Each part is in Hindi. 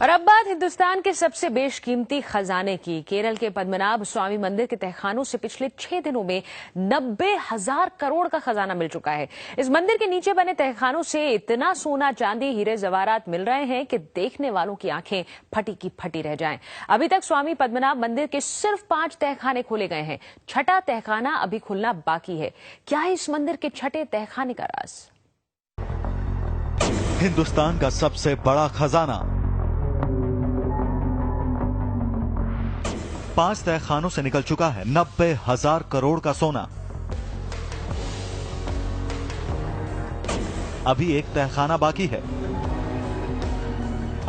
और अब बात हिंदुस्तान के सबसे बेशकीमती खजाने की। केरल के पद्मनाभ स्वामी मंदिर के तहखानों से पिछले 6 दिनों में 90,000 करोड़ का खजाना मिल चुका है। इस मंदिर के नीचे बने तहखानों से इतना सोना, चांदी, हीरे जवाहरात मिल रहे हैं कि देखने वालों की आंखें फटी की फटी रह जाएं। अभी तक स्वामी पद्मनाभ मंदिर के सिर्फ 5 तहखाने खोले गए हैं। छठा तहखाना अभी खुलना बाकी है। क्या है इस मंदिर के छठे तहखाने का राज? हिंदुस्तान का सबसे बड़ा खजाना 5 तहखानों से निकल चुका है 90,000 करोड़ का सोना। अभी एक तहखाना बाकी है।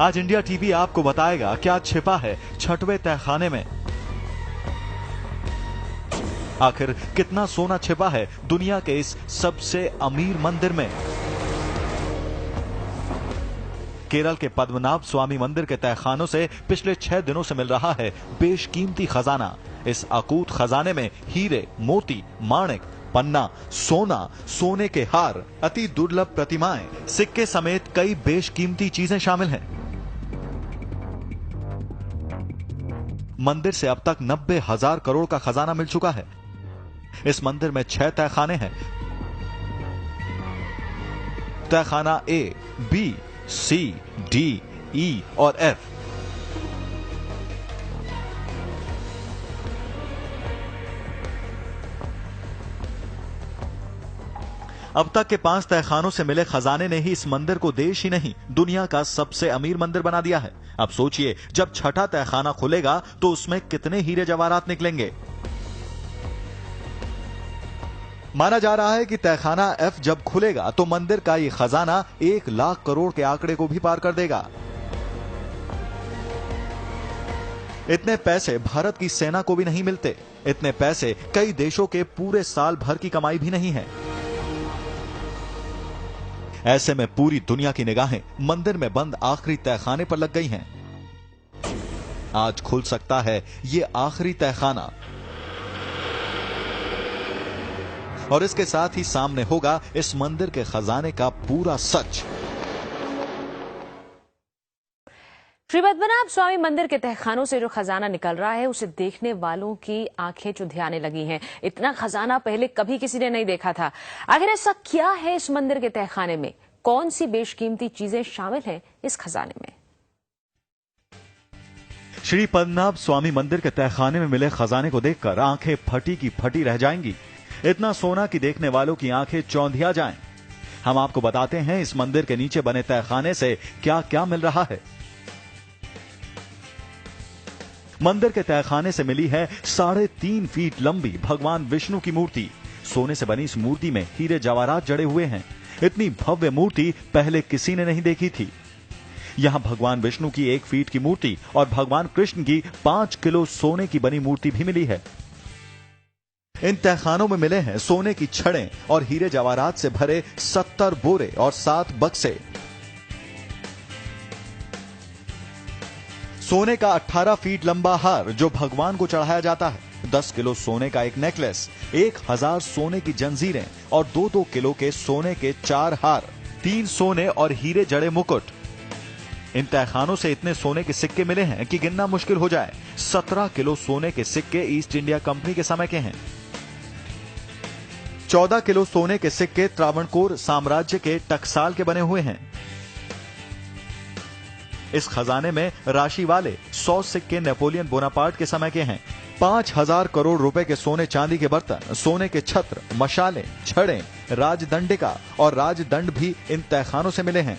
आज इंडिया टीवी आपको बताएगा क्या छिपा है छठवें तहखाने में। आखिर कितना सोना छिपा है दुनिया के इस सबसे अमीर मंदिर में। केरल के पद्मनाभ स्वामी मंदिर के तहखानों से पिछले 6 दिनों से मिल रहा है बेशकीमती खजाना। इस अकूत खजाने में हीरे, मोती, माणिक, पन्ना, सोना, सोने के हार, अति दुर्लभ प्रतिमाएं, सिक्के समेत कई बेशकीमती चीजें शामिल हैं। मंदिर से अब तक 90,000 करोड़ का खजाना मिल चुका है। इस मंदिर में 6 तहखाने हैं। तहखाना ए, बी, सी, डी, ई और एफ। अब तक के 5 तहखानों से मिले खजाने ने ही इस मंदिर को देश ही नहीं दुनिया का सबसे अमीर मंदिर बना दिया है। अब सोचिए जब छठा तहखाना खुलेगा तो उसमें कितने हीरे जवाहरात निकलेंगे। माना जा रहा है कि तहखाना एफ जब खुलेगा तो मंदिर का ये खजाना 1 लाख करोड़ के आंकड़े को भी पार कर देगा। इतने पैसे भारत की सेना को भी नहीं मिलते। इतने पैसे कई देशों के पूरे साल भर की कमाई भी नहीं है। ऐसे में पूरी दुनिया की निगाहें मंदिर में बंद आखिरी तहखाने पर लग गई हैं। आज खुल सकता है ये आखिरी तहखाना और इसके साथ ही सामने होगा इस मंदिर के खजाने का पूरा सच। श्री पद्मनाभ स्वामी मंदिर के तहखानों से जो खजाना निकल रहा है उसे देखने वालों की आंखें चुंधियाने लगी हैं। इतना खजाना पहले कभी किसी ने नहीं देखा था। आखिर ऐसा क्या है इस मंदिर के तहखाने में? कौन सी बेशकीमती चीजें शामिल हैं इस खजाने में? श्री पद्मनाभ स्वामी मंदिर के तहखाने में मिले खजाने को देखकर आंखें फटी की फटी रह जाएंगी। इतना सोना कि देखने वालों की आंखें चौंधिया जाएं। हम आपको बताते हैं इस मंदिर के नीचे बने तहखाने से क्या क्या मिल रहा है। मंदिर के तहखाने से मिली है 3.5 फीट लंबी भगवान विष्णु की मूर्ति। सोने से बनी इस मूर्ति में हीरे जवाहरात जड़े हुए हैं। इतनी भव्य मूर्ति पहले किसी ने नहीं देखी थी। यहां भगवान विष्णु की 1 फीट की मूर्ति और भगवान कृष्ण की 5 किलो सोने की बनी मूर्ति भी मिली है। इन तहखानों में मिले हैं सोने की छड़ें और हीरे जवाहरात से भरे 70 बोरे और 7 बक्से। सोने का 18 फीट लंबा हार जो भगवान को चढ़ाया जाता है, 10 किलो सोने का एक नेकलेस, 1000 सोने की जंजीरें और 2-2 किलो के सोने के 4 हार, 3 सोने और हीरे जड़े मुकुट। इन तहखानों से इतने सोने के सिक्के मिले हैं कि गिनना मुश्किल हो जाए। 17 किलो सोने के सिक्के ईस्ट इंडिया कंपनी के समय के हैं। 14 किलो सोने के सिक्के त्रावणकोर साम्राज्य के टकसाल के बने हुए हैं। इस खजाने में राशि वाले 100 सिक्के नेपोलियन बोनापार्ट के समय के हैं। 5,000 करोड़ रुपए के सोने चांदी के बर्तन, सोने के छत्र, मशाले, छड़ें, राजदंडिका और राजदंड भी इन तहखानों से मिले हैं।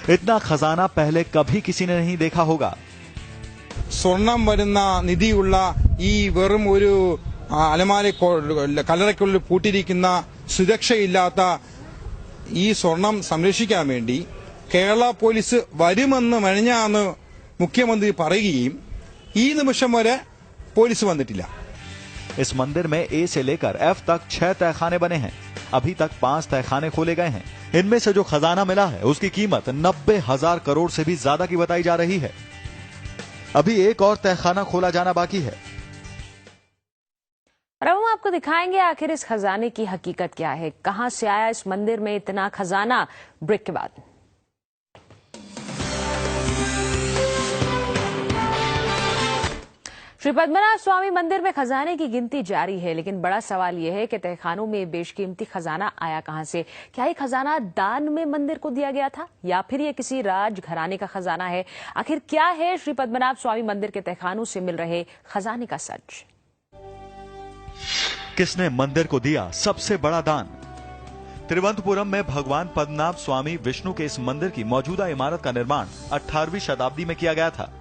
इतना खजाना पहले कभी किसी ने नहीं देखा होगा। സ്വർണം വരുന്ന നിധിയുള്ള ഈ വെറും ഒരു അലമാര കല്ലറയ്ക്കുള്ളിൽ പൂട്ടിയിരിക്കുന്ന സുരക്ഷയില്ലാത്ത ഈ സ്വർണം സംരക്ഷിക്കാൻ വേണ്ടി കേരള പോലീസ് വരുമെന്ന് മെനഞ്ഞാന്ന് മുഖ്യമന്ത്രി പറയുകയും ഈ നിമിഷം വരെ പോലീസ് വന്നിട്ടില്ല। इस मंदिर में ए से लेकर एफ तक 6 तहखाने बने हैं। अभी तक 5 तहखाने खोले गए हैं। इनमें से जो खजाना मिला है उसकी कीमत 90,000 करोड़ से भी ज्यादा की बताई जा रही है। अभी एक और तहखाना खोला जाना बाकी है। और अब हम आपको दिखाएंगे आखिर इस खजाने की हकीकत क्या है, कहां से आया इस मंदिर में इतना खजाना। ब्रेक के बाद श्री पद्मनाभ स्वामी मंदिर में खजाने की गिनती जारी है, लेकिन बड़ा सवाल यह है कि तहखानों में बेशकीमती खजाना आया कहां से? क्या ये खजाना दान में मंदिर को दिया गया था या फिर ये किसी राज घराने का खजाना है? आखिर क्या है श्री पद्मनाभ स्वामी मंदिर के तहखानों से मिल रहे खजाने का सच? किसने मंदिर को दिया सबसे बड़ा दान? तिरुवनंतपुरम में भगवान पद्मनाभ स्वामी विष्णु के इस मंदिर की मौजूदा इमारत का निर्माण 18वीं शताब्दी में किया गया था।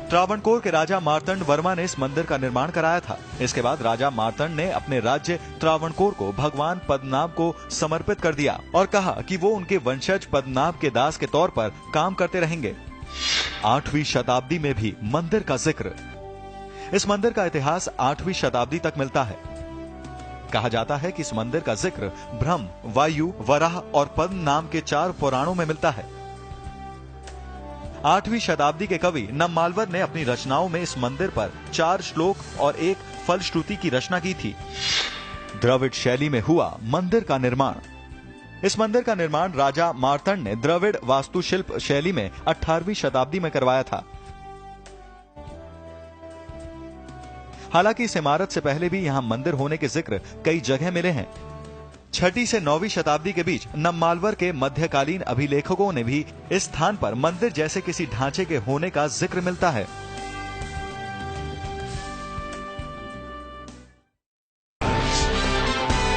त्रावणकोर के राजा मार्तंड वर्मा ने इस मंदिर का निर्माण कराया था। इसके बाद राजा मार्तंड ने अपने राज्य त्रावणकोर को भगवान पद्मनाभ को समर्पित कर दिया और कहा कि वो उनके वंशज पद्मनाभ के दास के तौर पर काम करते रहेंगे। 8वीं शताब्दी में भी मंदिर का जिक्र। इस मंदिर का इतिहास 8वीं शताब्दी तक मिलता है। कहा जाता है कि इस मंदिर का जिक्र ब्रह्म, वायु, वराह और पद्म नाम के 4 पुराणों में मिलता है। 8वीं शताब्दी के कवि नम्माल्वर ने अपनी रचनाओं में इस मंदिर पर 4 श्लोक और 1 फलश्रुति की रचना की थी। द्रविड़ शैली में हुआ मंदिर का निर्माण। इस मंदिर का निर्माण राजा मार्तंड ने द्रविड़ वास्तुशिल्प शैली में 18वीं शताब्दी में करवाया था। हालांकि इस इमारत से पहले भी यहां मंदिर होने के जिक्र कई जगह मिले हैं। 6वीं से 9वीं शताब्दी के बीच नम्माल्वर के मध्यकालीन अभिलेखकों ने भी इस स्थान पर मंदिर जैसे किसी ढांचे के होने का जिक्र मिलता है।